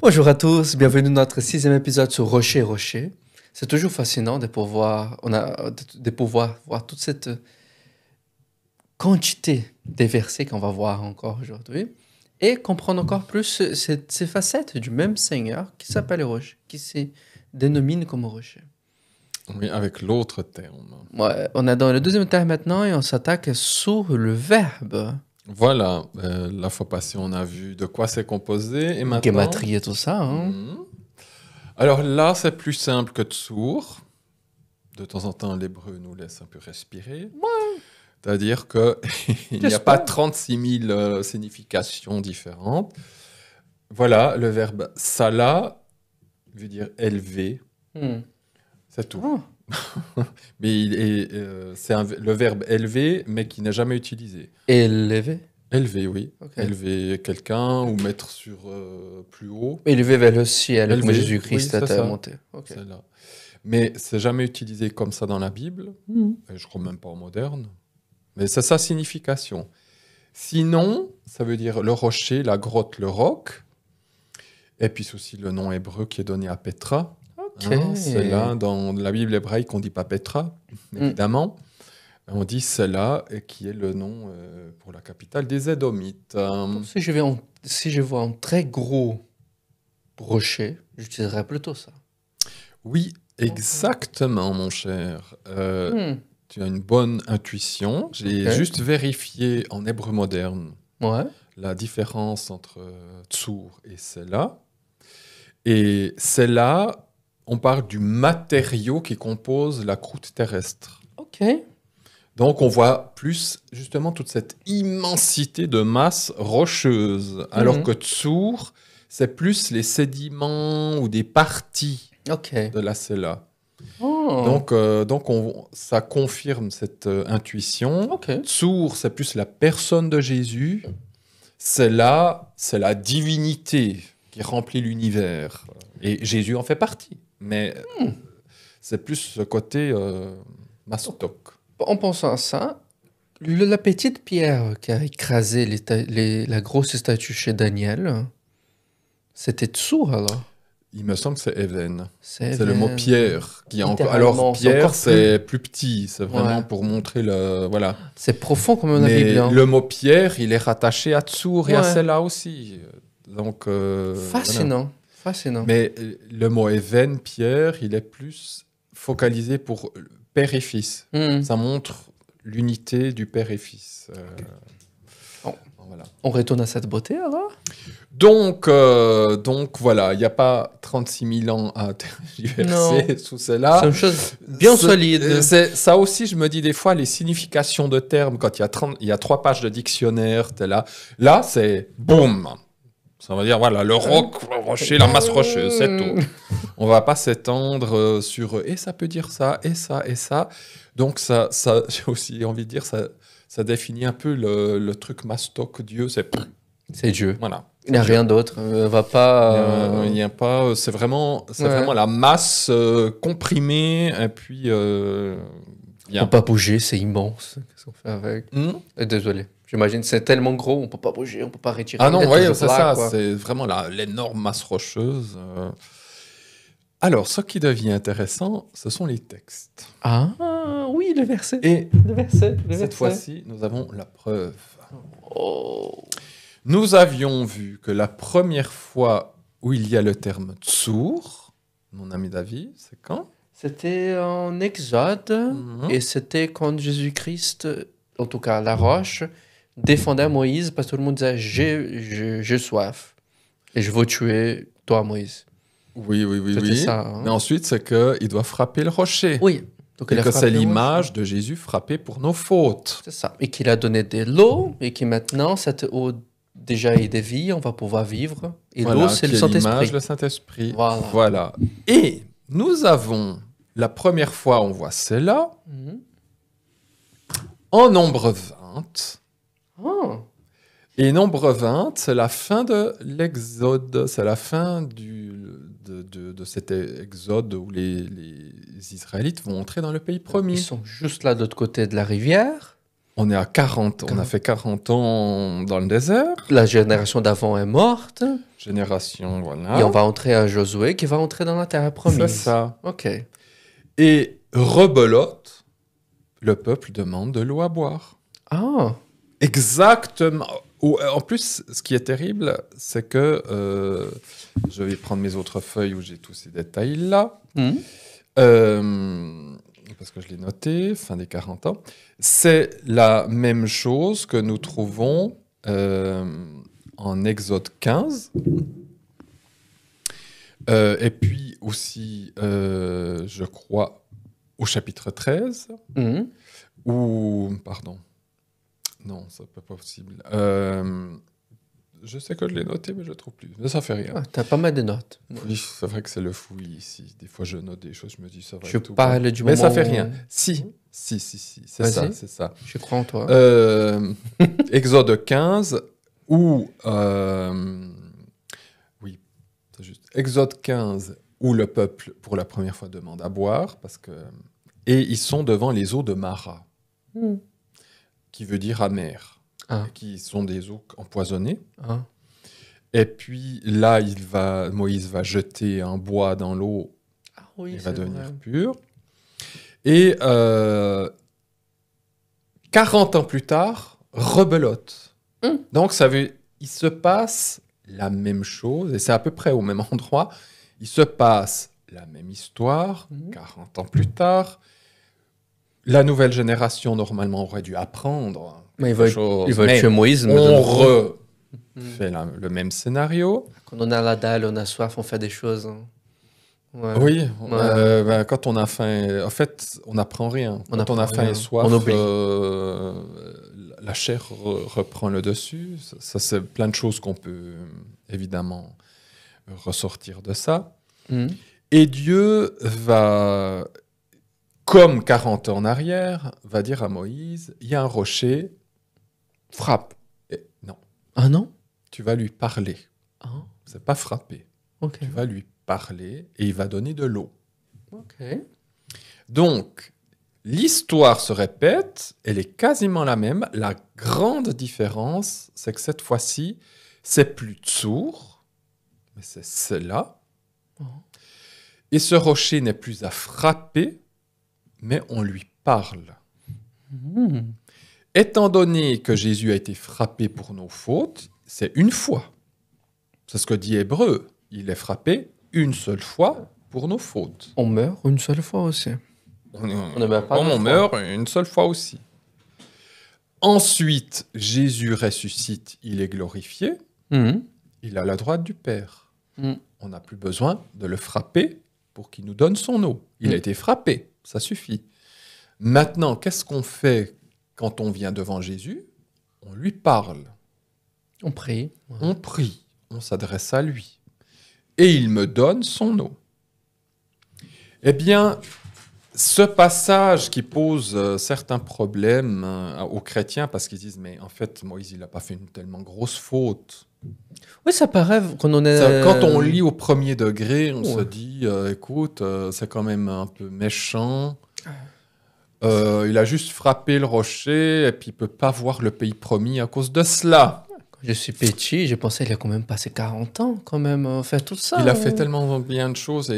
Bonjour à tous, bienvenue dans notre sixième épisode sur Rocher et Rocher. C'est toujours fascinant de pouvoir, de pouvoir voir toute cette quantité des versets qu'on va voir encore aujourd'hui et comprendre encore plus ces facettes du même Seigneur qui s'appelle Rocher, qui se dénomine comme Rocher. Oui, avec l'autre terme. Ouais, on est dans le deuxième terme maintenant et on s'attaque sur le verbe. Voilà, la fois passée, on a vu de quoi c'est composé. Et maintenant... Gématrie et tout ça. Hein? Alors là, c'est plus simple que Tsour. De temps en temps, l'hébreu nous laisse un peu respirer. Ouais. C'est-à-dire qu'il n'y a pas 36 000 significations différentes. Voilà, le verbe sala veut dire élever. C'est tout. Oh. Mais c'est le verbe élever, mais qui n'est jamais utilisé. Élevé. Élever, oui. Okay. Élever quelqu'un ou mettre sur plus haut. Élevé vers le ciel, élever, comme Jésus-Christ oui, était monté. Okay. C'est là. Mais c'est jamais utilisé comme ça dans la Bible. Et je crois même pas en moderne. Mais c'est sa signification. Sinon, ça veut dire le rocher, la grotte, le roc. Et puis c'est aussi le nom hébreu qui est donné à Petra. Okay. Hein, c'est là, dans la Bible hébraïque, on ne dit pas Petra, évidemment. On dit Sela, qui est le nom pour la capitale des Édomites. Si je vois un très gros rocher, j'utiliserais plutôt ça. Oui, exactement, mon cher. Tu as une bonne intuition. J'ai juste vérifié en hébreu moderne la différence entre Tsour et Sela. Et Sela, on parle du matériau qui compose la croûte terrestre. Ok. Donc, on voit plus, justement, toute cette immensité de masse rocheuse. Alors que Tsour, c'est plus les sédiments ou des parties de la Sela. Oh. Donc ça confirme cette intuition. Okay. Tsour, c'est plus la personne de Jésus. Sela, c'est la divinité qui remplit l'univers. Et Jésus en fait partie. Mais c'est plus ce côté mastoc. En pensant à ça, la petite pierre qui a écrasé la grosse statue chez Daniel, c'était Tsour alors? Il me semble que c'est Even. C'est le mot pierre. Qui est encore... Alors, pierre, c'est plus petit. C'est vraiment pour montrer le... Voilà. C'est profond comme on a dit bien. Le mot pierre, il est rattaché à Tsour et à Sela aussi. Donc, fascinant. Voilà. Fascinant. Mais le mot Even, pierre, il est plus focalisé pour père et fils. Ça montre l'unité du père et fils. Voilà. On retourne à cette beauté alors? Donc voilà, il n'y a pas 36 000 ans à tergiverser sous cela. C'est une chose bien solide. Ça aussi, je me dis des fois, les significations de termes, quand il y a 3 pages de dictionnaire, t'es là. Là, c'est boum. Ça veut dire, voilà, le roc, le rocher, la masse rocheuse, c'est tout. On ne va pas s'étendre sur et ça peut dire ça, et ça, et ça. Donc, ça j'ai aussi envie de dire, ça définit un peu le truc mastoc, Dieu, c'est Dieu. Voilà. Il n'y a rien d'autre. Va pas. Il n'y a pas. C'est vraiment la masse comprimée. Et puis. On ne peut pas bouger, c'est immense. Qu'est-ce qu'on fait avec? Désolé. J'imagine c'est tellement gros, on ne peut pas bouger, on ne peut pas retirer. Ah non, oui, c'est ça. C'est vraiment l'énorme masse rocheuse. Alors, ce qui devient intéressant, ce sont les textes. Ah oui, le verset. Et cette fois-ci, nous avons la preuve. Oh. Nous avions vu que la première fois où il y a le terme Tsour, mon ami David, c'est quand? C'était en Exode, et c'était quand Jésus-Christ, en tout cas la roche, défendait Moïse parce que tout le monde disait j'ai soif et je veux tuer toi, Moïse. Oui. C'était ça. Hein? Mais ensuite, c'est qu'il doit frapper le rocher. Oui. Donc, et que c'est l'image de Jésus frappé pour nos fautes. C'est ça. Et qu'il a donné de l'eau et qui maintenant, cette eau déjà est de vie, on va pouvoir vivre. Et voilà, l'eau, c'est le Saint-Esprit. L'image, le Saint-Esprit. Voilà. Et nous avons, la première fois, on voit cela, en nombre 20. Oh. Et nombre 20, c'est la fin de l'Exode. C'est la fin de cet Exode où les Israélites vont entrer dans le pays promis. Ils sont juste là de l'autre côté de la rivière. On est à 40. On a fait 40 ans dans le désert. La génération d'avant est morte. Génération, voilà. Et on va entrer à Josué qui va entrer dans la terre promise. C'est ça. OK. Et rebelote, le peuple demande de l'eau à boire. Ah. Exactement. En plus, ce qui est terrible, c'est que je vais prendre mes autres feuilles où j'ai tous ces détails-là. Parce que je l'ai noté, fin des 40 ans. C'est la même chose que nous trouvons en Exode 15. Et puis aussi, je crois, au chapitre 13. Ou, pardon. Non, ça peut pas possible. Je sais que je l'ai noté, mais je ne trouve plus. Mais ça fait rien. Ah, t'as pas mal de notes. Oui, c'est vrai que c'est le fouillis ici. Des fois, je note des choses, je me dis, ça va Je tout. parle du mais moment ça fait où- rien. Si. C'est Vas-y. ça. Je crois en toi. Exode 15, où... oui, c'est juste. Exode 15, où le peuple, pour la première fois, demande à boire, parce que... Et ils sont devant les eaux de Mara, qui veut dire amer. Qui sont des eaux empoisonnées. Et puis là, Moïse va jeter un bois dans l'eau, il va devenir pur. Et 40 ans plus tard, rebelote. Donc il se passe la même chose, et c'est à peu près au même endroit, il se passe la même histoire, 40 ans plus tard. La nouvelle génération, normalement, aurait dû apprendre. Mais il va tuer Moïse. On refait le même scénario. Quand on a la dalle, on a soif, on fait des choses. Ouais. Oui, quand on a faim, en fait, on n'apprend rien. Quand on a faim et soif, on oublie. La chair reprend le dessus. Ça, c'est plein de choses qu'on peut évidemment ressortir de ça. Et Dieu va... comme 40 ans en arrière, va dire à Moïse, il y a un rocher, frappe. Et non. Ah non? Tu vas lui parler. Ah. C'est pas frapper. Okay. Tu vas lui parler et il va donner de l'eau. Okay. Donc, l'histoire se répète, elle est quasiment la même. La grande différence, c'est que cette fois-ci, c'est plus Tsour, mais c'est cela. Et ce rocher n'est plus à frapper, mais on lui parle. Étant donné que Jésus a été frappé pour nos fautes, c'est une fois. C'est ce que dit Hébreu. Il est frappé une seule fois pour nos fautes. On meurt une seule fois aussi. On meurt une seule fois aussi. Ensuite, Jésus ressuscite, il est glorifié. Il est à la droite du Père. On n'a plus besoin de le frapper pour qu'il nous donne son eau. Il a été frappé, ça suffit. Maintenant, qu'est-ce qu'on fait quand on vient devant Jésus? On lui parle. On prie. On prie. On s'adresse à lui. Et il me donne son eau. Eh bien, ce passage qui pose certains problèmes aux chrétiens, parce qu'ils disent, mais en fait, Moïse, il n'a pas fait une tellement grosse faute. Oui, ça paraît quand on est... Quand on lit au premier degré, on se dit, écoute, c'est quand même un peu méchant. Il a juste frappé le rocher et puis il ne peut pas voir le pays promis à cause de cela. Quand je suis petit, j'ai pensé qu'il a quand même passé 40 ans, quand même, faire tout ça. Il a fait tellement bien de choses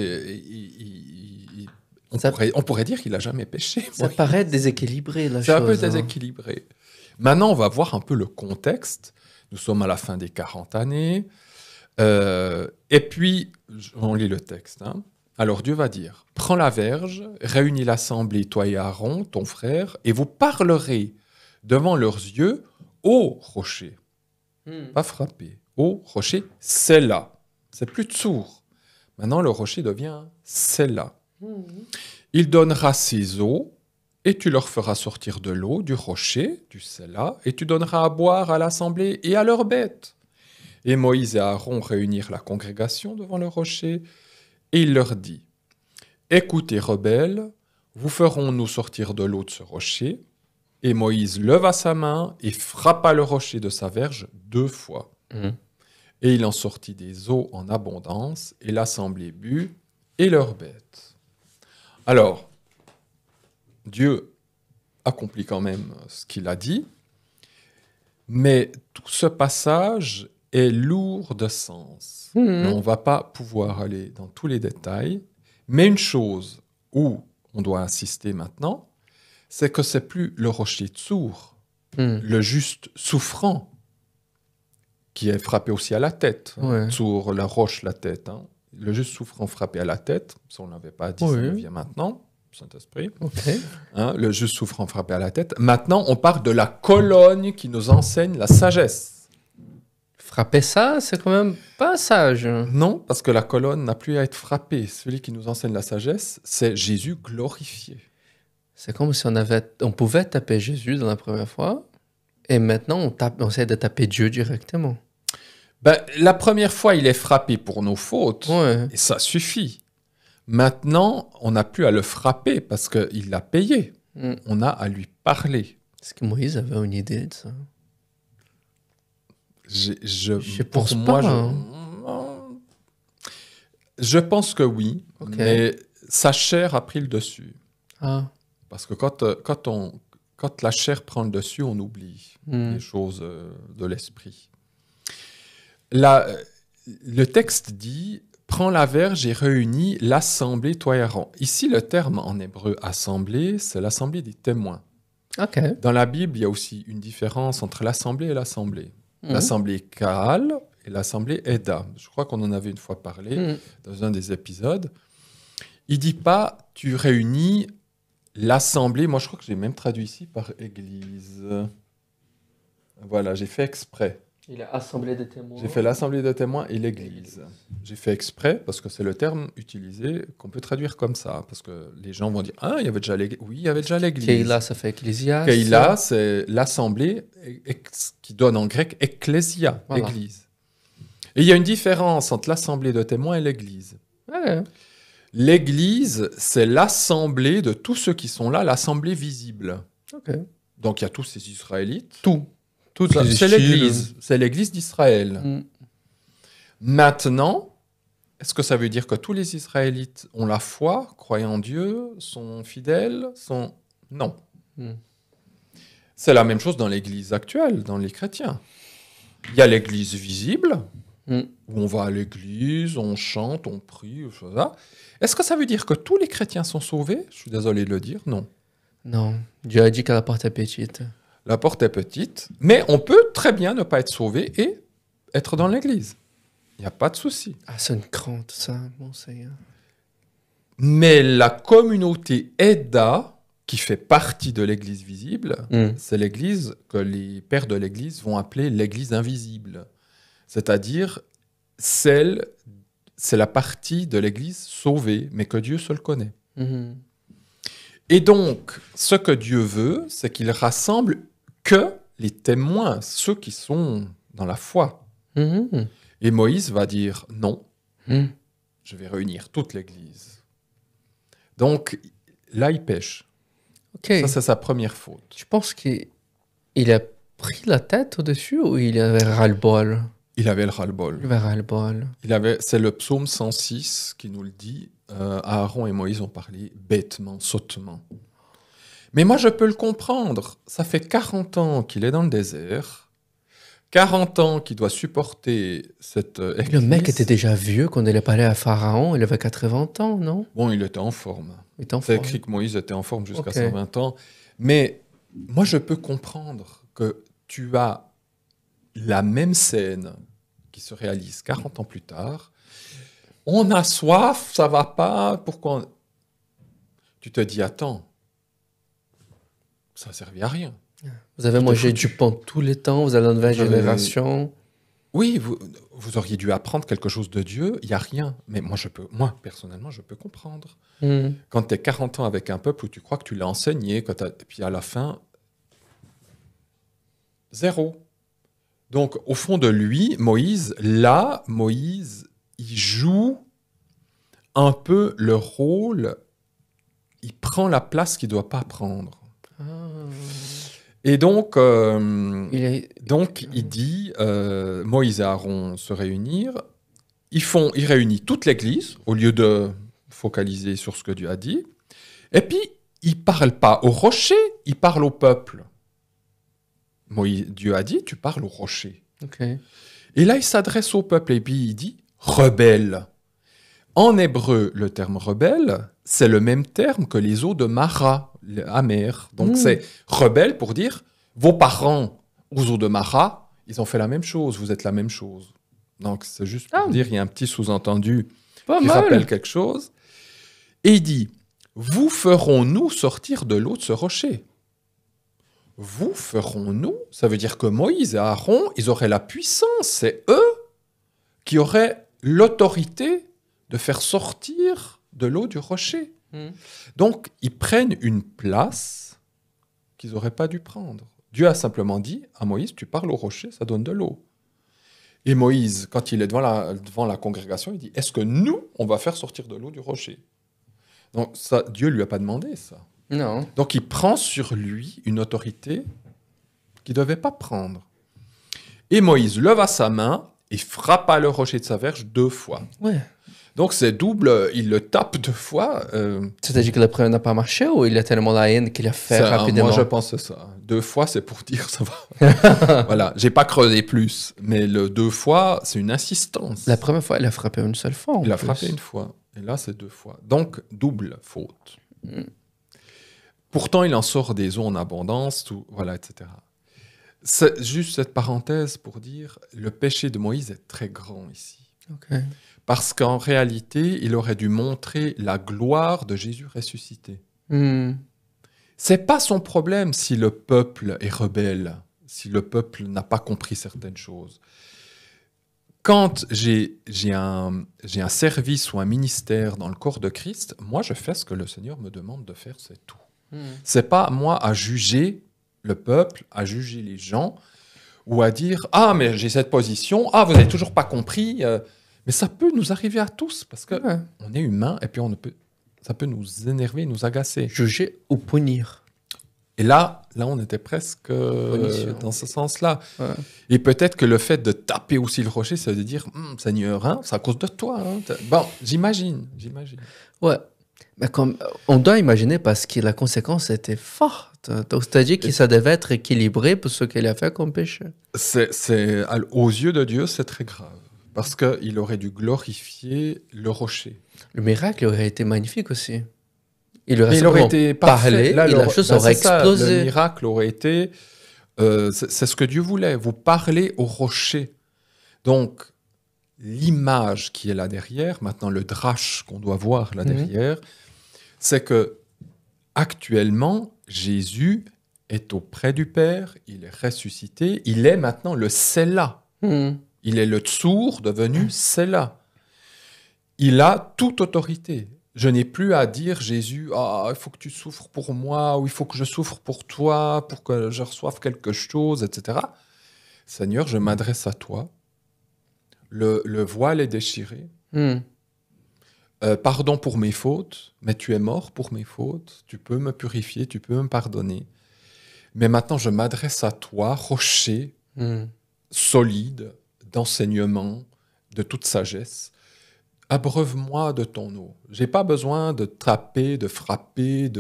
on pourrait dire qu'il n'a jamais péché. Ça paraît déséquilibré, la chose. C'est un peu déséquilibré. Maintenant, on va voir un peu le contexte. Nous sommes à la fin des 40 années. Et puis, on lit le texte. Alors Dieu va dire, prends la verge, réunis l'assemblée, toi et Aaron, ton frère, et vous parlerez devant leurs yeux au rocher. Pas frapper. Au rocher, c'est là. C'est plus de sourd. Maintenant, le rocher devient c'est là. Il donnera ses eaux, et tu leur feras sortir de l'eau du rocher, du Séla, et tu donneras à boire à l'assemblée et à leurs bêtes. Et Moïse et Aaron réunirent la congrégation devant le rocher, et il leur dit, écoutez, rebelles, vous ferons-nous sortir de l'eau de ce rocher? Et Moïse leva sa main et frappa le rocher de sa verge 2 fois. Et il en sortit des eaux en abondance, et l'assemblée but, et leurs bêtes. Alors, Dieu accomplit quand même ce qu'il a dit. Mais tout ce passage est lourd de sens. On ne va pas pouvoir aller dans tous les détails. Mais une chose où on doit insister maintenant, c'est que c'est plus le rocher Tsour, le juste souffrant, qui est frappé aussi à la tête. Ouais. Tsour, la roche, la tête. Hein. Le juste souffrant frappé à la tête, ça on n'avait pas dit, ça nous vient maintenant, Saint-Esprit. Okay. Hein, le juste souffrant frappé à la tête. Maintenant, on parle de la colonne qui nous enseigne la sagesse. Frapper ça, c'est quand même pas sage. Non, parce que la colonne n'a plus à être frappée. Celui qui nous enseigne la sagesse, c'est Jésus glorifié. C'est comme si on pouvait taper Jésus dans la première fois, et maintenant on essaie de taper Dieu directement. Ben, la première fois, il est frappé pour nos fautes, Ouais. et ça suffit. Maintenant, on n'a plus à le frapper parce qu'il l'a payé. On a à lui parler. Est-ce que Moïse avait une idée de ça? Je pense pour moi, pas, hein. je pense que oui, Ok. mais sa chair a pris le dessus. Ah. Parce que quand la chair prend le dessus, on oublie les choses de l'esprit. Là, le texte dit « Prends la verge et réunis l'assemblée, toi et Aaron ». Ici, le terme en hébreu « assemblée », c'est l'assemblée des témoins. Ok. Dans la Bible, il y a aussi une différence entre l'assemblée et l'assemblée. L'assemblée Kaal et l'assemblée Eda. Je crois qu'on en avait une fois parlé dans un des épisodes. Il ne dit pas « tu réunis l'assemblée ». Moi, je crois que j'ai même traduit ici par « église ». Voilà, j'ai fait exprès. Il a assemblé des témoins. J'ai fait l'assemblée de témoins et l'église. J'ai fait exprès parce que c'est le terme utilisé qu'on peut traduire comme ça. Parce que les gens vont dire « Ah, il y avait déjà l'église. » Oui, il y avait déjà l'église. Keila, ça fait ecclésias. Keila, c'est l'assemblée qui donne en grec ecclésia, Voilà. église. Et il y a une différence entre l'assemblée de témoins et l'église. Ouais. L'église, c'est l'assemblée de tous ceux qui sont là, l'assemblée visible. Ok. Donc il y a tous ces Israélites. Toutes Ça, les c'est styles. l'église. C'est l'église d'Israël. Maintenant, est-ce que ça veut dire que tous les Israélites ont la foi, croient en Dieu, sont fidèles, sont... Non. C'est la même chose dans l'église actuelle, dans les chrétiens. Il y a l'église visible, où on va à l'église, on chante, on prie, etc. Est-ce que ça veut dire que tous les chrétiens sont sauvés? Je suis désolé de le dire, non. Non. Dieu a dit que la porte est petite. La porte est petite, mais on peut très bien ne pas être sauvé et être dans l'église. Il n'y a pas de souci. Ah, c'est une crainte, ça, mon Seigneur. Mais la communauté Eda, qui fait partie de l'église visible, c'est l'église que les pères de l'église vont appeler l'église invisible. C'est-à-dire, c'est la partie de l'église sauvée, mais que Dieu seul connaît. Et donc, ce que Dieu veut, c'est qu'il rassemble que les témoins, ceux qui sont dans la foi. Et Moïse va dire non, je vais réunir toute l'église. Donc, là, il pêche. Ok. Ça, c'est sa première faute. Tu penses qu'il a pris la tête au-dessus ou il avait ras-le-bol? Il avait le ras-le-bol. Il avait ras-le-bol. C'est le psaume 106 qui nous le dit. Aaron et Moïse ont parlé bêtement, sottement. Mais moi, je peux le comprendre. Ça fait 40 ans qu'il est dans le désert. 40 ans qu'il doit supporter cette église. Le mec était déjà vieux quand il est parlé à Pharaon. Il avait 80 ans, non? Bon, il était en forme. Il était en C'est forme. écrit que Moïse était en forme jusqu'à Ok. 120 ans. Mais moi, je peux comprendre que tu as la même scène qui se réalise 40 ans plus tard. On a soif, ça va pas, pourquoi tu te dis, attends, ça ne servait à rien. Vous avez mangé du pain tous les temps, vous allez dans une nouvelle génération. Oui, vous auriez dû apprendre quelque chose de Dieu, il n'y a rien. Mais moi, personnellement, je peux comprendre. Quand tu es 40 ans avec un peuple où tu crois que tu l'as enseigné, et puis à la fin, zéro. Donc, au fond de lui, Moïse, il joue un peu le rôle, il prend la place qu'il ne doit pas prendre. Et donc, il dit, Moïse et Aaron se réunir, il réunit toute l'Église, au lieu de focaliser sur ce que Dieu a dit, et puis il parle pas au rocher, il parle au peuple. Dieu a dit, tu parles au rocher. OK. Et là, il s'adresse au peuple et puis il dit « rebelle ». En hébreu, le terme « rebelle », c'est le même terme que les eaux de Mara, amères. Donc c'est « rebelle » pour dire « vos parents aux eaux de Mara, ils ont fait la même chose, vous êtes la même chose ». Donc c'est juste pour dire, il y a un petit sous-entendu qui rappelle quelque chose. Et il dit « vous ferons-nous sortir de l'eau de ce rocher ?» Vous ferons-nous, ça veut dire que Moïse et Aaron, ils auraient la puissance, c'est eux qui auraient l'autorité de faire sortir de l'eau du rocher. Donc, ils prennent une place qu'ils n'auraient pas dû prendre. Dieu a simplement dit à Moïse, tu parles au rocher, ça donne de l'eau. Et Moïse, quand il est devant la congrégation, il dit, est-ce que nous, on va faire sortir de l'eau du rocher? Donc, ça, Dieu ne lui a pas demandé ça. Non. Donc, il prend sur lui une autorité qu'il ne devait pas prendre. Et Moïse leva sa main et frappa le rocher de sa verge 2 fois. Ouais. Donc, c'est double, il le tape 2 fois. C'est-à-dire que le premier n'a pas marché ou il a tellement la haine qu'il a fait rapidement? Moi, je pense que c'est ça. 2 fois, c'est pour dire ça va. Voilà, j'ai pas creusé plus. Mais le 2 fois, c'est une insistance. La première fois, il a frappé une seule fois. Il a frappé une fois. Et là, c'est 2 fois. Donc, double faute. Pourtant, il en sort des eaux en abondance, voilà, etc. C'est juste cette parenthèse pour dire, le péché de Moïse est très grand ici. Okay. Parce qu'en réalité, il aurait dû montrer la gloire de Jésus ressuscité. C'est pas son problème si le peuple est rebelle, si le peuple n'a pas compris certaines choses. Quand j'ai un service ou un ministère dans le corps de Christ, moi, je fais ce que le Seigneur me demande de faire, c'est tout. C'est pas moi à juger le peuple, à juger les gens, ou à dire « Ah, mais j'ai cette position, ah, vous n'avez toujours pas compris ». Mais ça peut nous arriver à tous, parce qu'on est humain, et puis ça peut nous énerver, nous agacer. Juger ou punir. Et là, on était presque dans ce sens-là. Ouais. Et peut-être que le fait de taper aussi le rocher, c'est de dire « Seigneur, hein, c'est à cause de toi. Hein. » Bon, j'imagine. Ouais. Mais comme, on doit imaginer parce que la conséquence était forte. Donc, c'est-à-dire que ça devait être équilibré pour ce qu'il a fait comme péché. Aux yeux de Dieu, c'est très grave. Parce qu'il aurait dû glorifier le rocher. Le miracle aurait été magnifique aussi. Il aurait été parlé là, et la chose aurait explosé. Le miracle aurait été... c'est ce que Dieu voulait. Vous parlez au rocher. Donc, l'image qui est là derrière, maintenant le drache qu'on doit voir là derrière, c'est que actuellement, Jésus est auprès du Père, il est ressuscité, il est maintenant le Séla. Il est le Tsour devenu Séla. Il a toute autorité. Je n'ai plus à dire, Jésus, il faut que tu souffres pour moi, ou il faut que je souffre pour toi, pour que je reçoive quelque chose, etc. Seigneur, je m'adresse à toi. Le voile est déchiré. Pardon pour mes fautes, mais tu es mort pour mes fautes. Tu peux me purifier, tu peux me pardonner. Mais maintenant, je m'adresse à toi, rocher, solide, d'enseignement, de toute sagesse. Abreuve-moi de ton eau. J'ai pas besoin de taper, de frapper,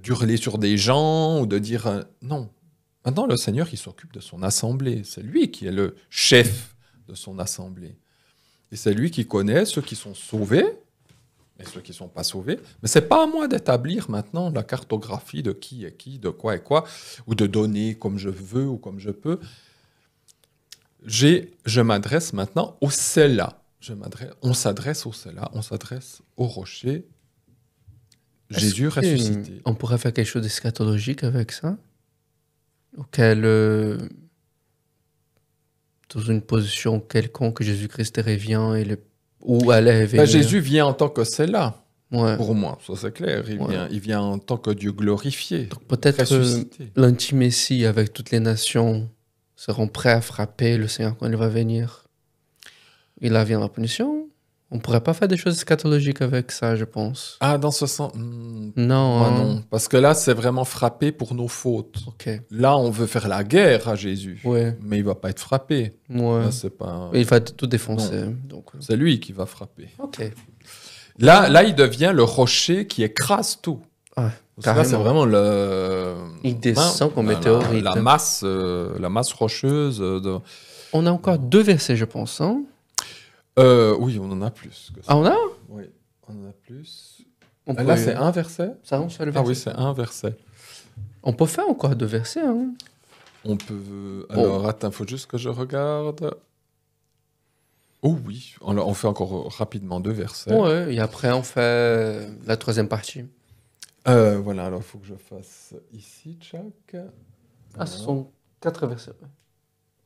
d'hurler sur des gens ou de dire non. Maintenant, le Seigneur, il s'occupe de son assemblée. C'est lui qui est le chef de son assemblée. Et c'est lui qui connaît ceux qui sont sauvés et ceux qui ne sont pas sauvés. Mais ce n'est pas à moi d'établir maintenant la cartographie de qui est qui, de quoi est quoi, ou de donner comme je veux ou comme je peux. Je m'adresse maintenant au Séla. On s'adresse au Séla, on s'adresse au rocher. Jésus ressuscité. On pourrait faire quelque chose d'eschatologique avec ça? Auquel, dans une position quelconque, Jésus-Christ revient ou allait venir. Jésus vient en tant que Séla. Ouais. Pour moi, ça c'est clair. Il vient en tant que Dieu glorifié. Donc peut-être l'intimatie avec toutes les nations seront prêts à frapper le Seigneur quand il va venir. Il a vient la punition. On pourrait pas faire des choses eschatologiques avec ça, je pense. Ah, dans ce sens Non. non. Parce que là, c'est vraiment frappé pour nos fautes. Okay. Là, on veut faire la guerre à Jésus. Ouais. Mais il va pas être frappé. Ouais. Là, c'est pas... Il va tout défoncer. Donc... C'est lui qui va frapper. Ok. Là, il devient le rocher qui écrase tout. Ouais, Parce que là, c'est vraiment il descend comme météorite. la masse rocheuse. On a encore 2 versets, je pense. Hein? Oui, on en a plus. Que ça. Ah, on a? Oui, on en a plus. On Là, peut- c'est un verset. Ça, on fait le Ah verset. oui, c'est un verset. On peut faire encore 2 versets. Hein? On peut. Alors, attends, il faut juste que je regarde. Oh oui, on fait encore rapidement 2 versets. Ouais, et après, on fait la 3e partie. Voilà, alors il faut que je fasse ici, Chuck. Ah, ce sont 4 versets. Ouais.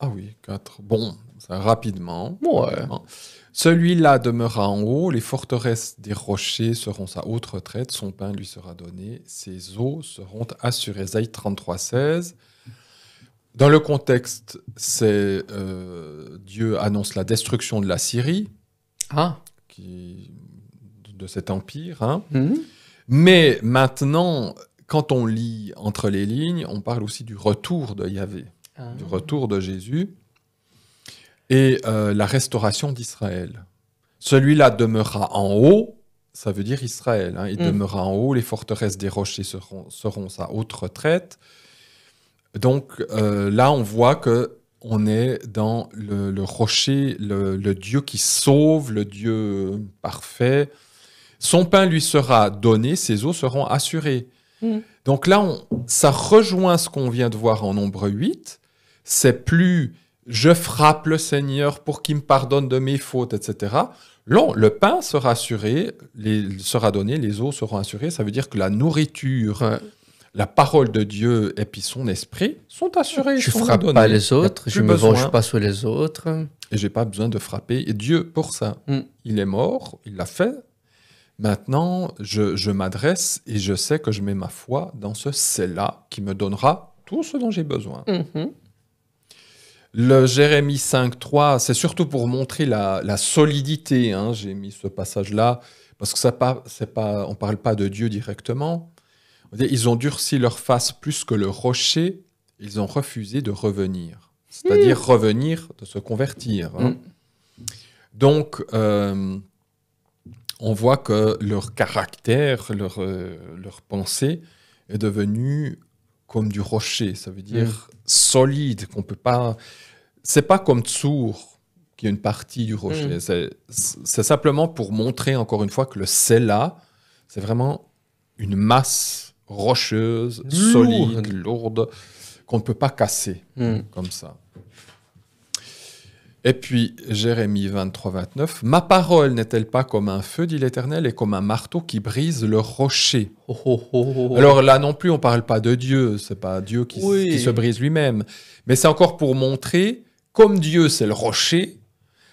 Ah oui, 4. Bon, ça rapidement. Ouais. Celui-là demeura en haut, les forteresses des rochers seront sa haute retraite, son pain lui sera donné, ses eaux seront assurées. Ésaïe 33,16. Dans le contexte, c'est Dieu annonce la destruction de la Syrie, Ah. de cet empire. Hein. Mhm. Mais maintenant, quand on lit entre les lignes, on parle aussi du retour de Yahvé, du retour de Jésus et la restauration d'Israël. Celui-là demeurera en haut, ça veut dire Israël. Hein. Il demeurera en haut, les forteresses des rochers seront sa haute retraite. Donc là, on voit que on est dans le rocher, le Dieu qui sauve, le Dieu parfait. Son pain lui sera donné, ses eaux seront assurées. Donc là, ça rejoint ce qu'on vient de voir en Nombre 8. C'est plus « je frappe le Seigneur pour qu'il me pardonne de mes fautes », etc. Non, le pain sera assuré, sera donné, les eaux seront assurées. Ça veut dire que la nourriture... Ouais. La parole de Dieu et puis son esprit sont assurés. Je sont frappe donnés. pas les autres, Il y a je plus me besoin. venge pas sur les autres. Et j'ai pas besoin de frapper et Dieu pour ça. Mm. Il est mort, il l'a fait. Maintenant, je m'adresse et je sais que je mets ma foi dans ce c'est-là qui me donnera tout ce dont j'ai besoin. Mhm. Le Jérémie 5.3, c'est surtout pour montrer la solidité. Hein. J'ai mis ce passage-là parce que on parle pas de Dieu directement. Ils ont durci leur face plus que le rocher, ils ont refusé de revenir. C'est-à-dire revenir, de se convertir. Hein. Donc, on voit que leur caractère, leur pensée est devenue comme du rocher. Ça veut dire solide, qu'on peut pas... C'est pas comme Tsour, qui est une partie du rocher. C'est simplement pour montrer, encore une fois, que le Séla, c'est vraiment une masse rocheuse, solide, lourde, qu'on ne peut pas casser comme ça. Et puis, Jérémie 23-29, « Ma parole n'est-elle pas comme un feu, dit l'Éternel, et comme un marteau qui brise le rocher ?» Alors là non plus, on ne parle pas de Dieu, ce n'est pas Dieu qui se brise lui-même, mais c'est encore pour montrer, comme Dieu c'est le rocher,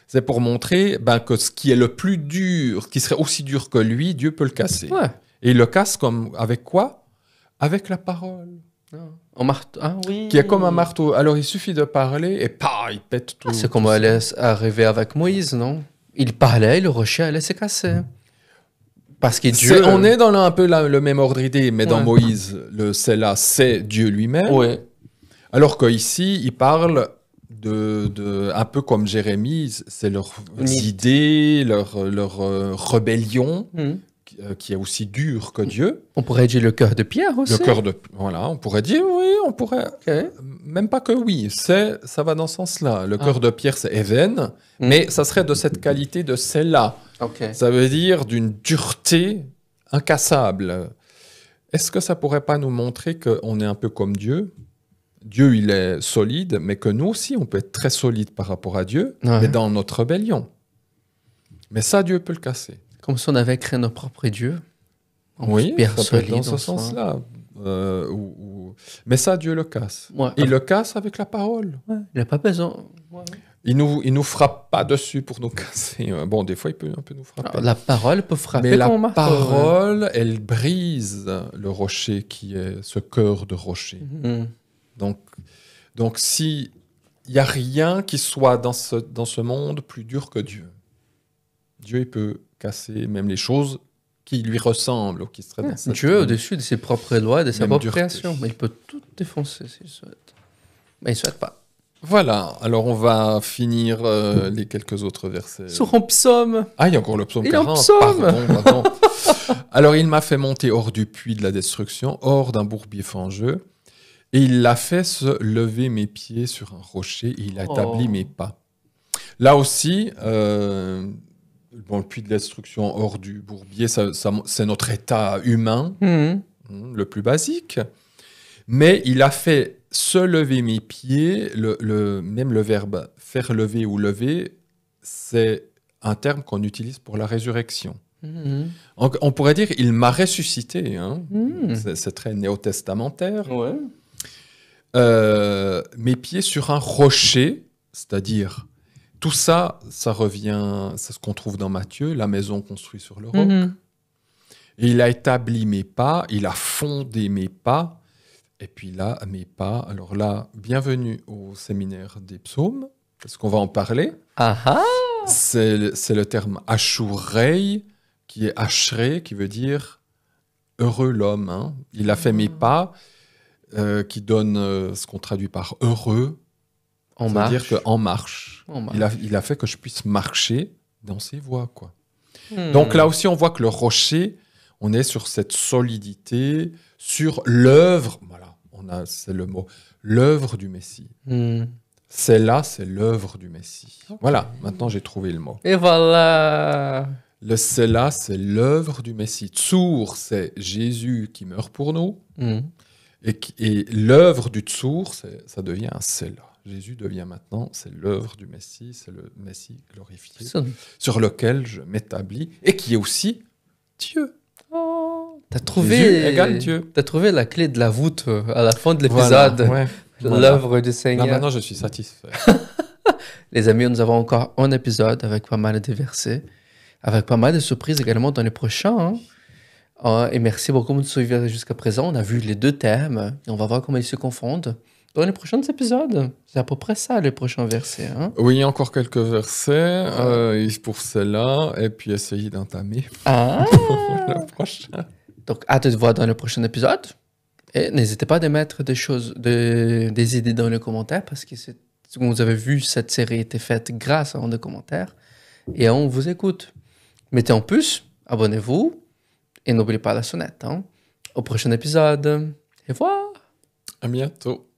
c'est pour montrer que ce qui est le plus dur, qui serait aussi dur que lui, Dieu peut le casser. Ouais. Et il le casse avec quoi? Avec la parole. Un marteau. Ah oui. Qui est comme un marteau. Alors il suffit de parler et il pète tout. C'est comme elle est arrivé avec Moïse, non? Il parlait, le rocher allait se casser. Parce que Dieu... On est dans un peu le même ordre d'idée, mais dans Moïse, c'est Dieu lui-même. Ouais. Alors qu'ici, il parle un peu comme Jérémie, c'est leurs idées, leur rébellion, qui est aussi dure que Dieu. On pourrait dire le cœur de pierre aussi. Le cœur de... Voilà, on pourrait dire oui, on pourrait... Okay. Même pas que oui, ça va dans ce sens-là. Le cœur de pierre, c'est Even, mais ça serait de cette qualité de celle-là. Okay. Ça veut dire d'une dureté incassable. Est-ce que ça pourrait pas nous montrer qu'on est un peu comme Dieu? Dieu, il est solide, mais que nous aussi, on peut être très solide par rapport à Dieu, mais dans notre rébellion. Mais ça, Dieu peut le casser. Comme si on avait créé notre propre Dieu. Oui, ça peut être dans ce sens-là. Mais ça, Dieu le casse. Ouais. Il le casse avec la parole. Ouais. Il n'a pas besoin. Ouais. Il nous frappe pas dessus pour nous casser. Bon, des fois, il peut un peu nous frapper. Alors, la parole peut frapper. Mais la parole, elle brise le rocher qui est ce cœur de rocher. Donc si il n'y a rien qui soit dans ce monde plus dur que Dieu. Dieu, il peut casser même les choses qui lui ressemblent ou qui seraient dans cette Dieu, au-dessus de ses propres lois, de sa propre dureté. création. Mais il peut tout défoncer s'il souhaite. Mais il ne souhaite pas. Voilà, alors on va finir les quelques autres versets. Sur un psaume. Ah, il y a encore le psaume Il y a un 40. psaume. Pardon. Alors, il m'a fait monter hors du puits de la destruction, hors d'un bourbier fangeux, et il l'a fait se lever mes pieds sur un rocher, et il a établi mes pas. Là aussi, le puits de la destruction hors du bourbier, c'est notre état humain, le plus basique. Mais il a fait se lever mes pieds, même le verbe faire lever ou lever, c'est un terme qu'on utilise pour la résurrection. On pourrait dire il m'a ressuscité. Hein. C'est très néo-testamentaire. Ouais. Mes pieds sur un rocher, c'est-à-dire tout ça, ça revient, c'est ce qu'on trouve dans Matthieu, la maison construite sur le roc. Et il a établi mes pas, il a fondé mes pas. Et puis là, mes pas. Alors là, bienvenue au séminaire des psaumes, parce qu'on va en parler. C'est le terme Ashurei, qui est Ashrei, qui veut dire heureux l'homme. Hein. Il a fait mes pas, qui donne ce qu'on traduit par heureux. En marche. C'est-à-dire qu'en marche. Il a fait que je puisse marcher dans ses voies, quoi. Donc là aussi, on voit que le rocher, on est sur cette solidité, sur l'œuvre. Voilà, c'est le mot, l'œuvre du Messie. C'est l'œuvre du Messie. Okay. Voilà, maintenant j'ai trouvé le mot. Et voilà. Le c'est c'est l'œuvre du Messie. Tsur, c'est Jésus qui meurt pour nous. Et l'œuvre du Tsur, ça devient un c'est là. Jésus devient maintenant, c'est l'œuvre du Messie, c'est le Messie glorifié, sur lequel je m'établis, et qui est aussi Dieu. T'as trouvé, Jésus égale Dieu. T'as trouvé la clé de la voûte à la fin de l'épisode. Voilà, l'œuvre du Seigneur. Là, maintenant, je suis satisfait. Les amis, nous avons encore un épisode avec pas mal de versets, avec pas mal de surprises également dans les prochains. Et merci beaucoup de nous suivre jusqu'à présent. On a vu les deux thèmes et on va voir comment ils se confondent dans les prochains épisodes. C'est à peu près ça, les prochains versets. Oui, encore quelques versets pour cela, et puis essayer d'entamer le prochain. Donc, hâte de voir dans le prochain épisode. Et n'hésitez pas à mettre des idées dans les commentaires, parce que, comme vous avez vu, cette série a été faite grâce à des commentaires. Et on vous écoute. Mettez en plus, abonnez-vous, et n'oubliez pas la sonnette. Au prochain épisode. Et voilà. À bientôt.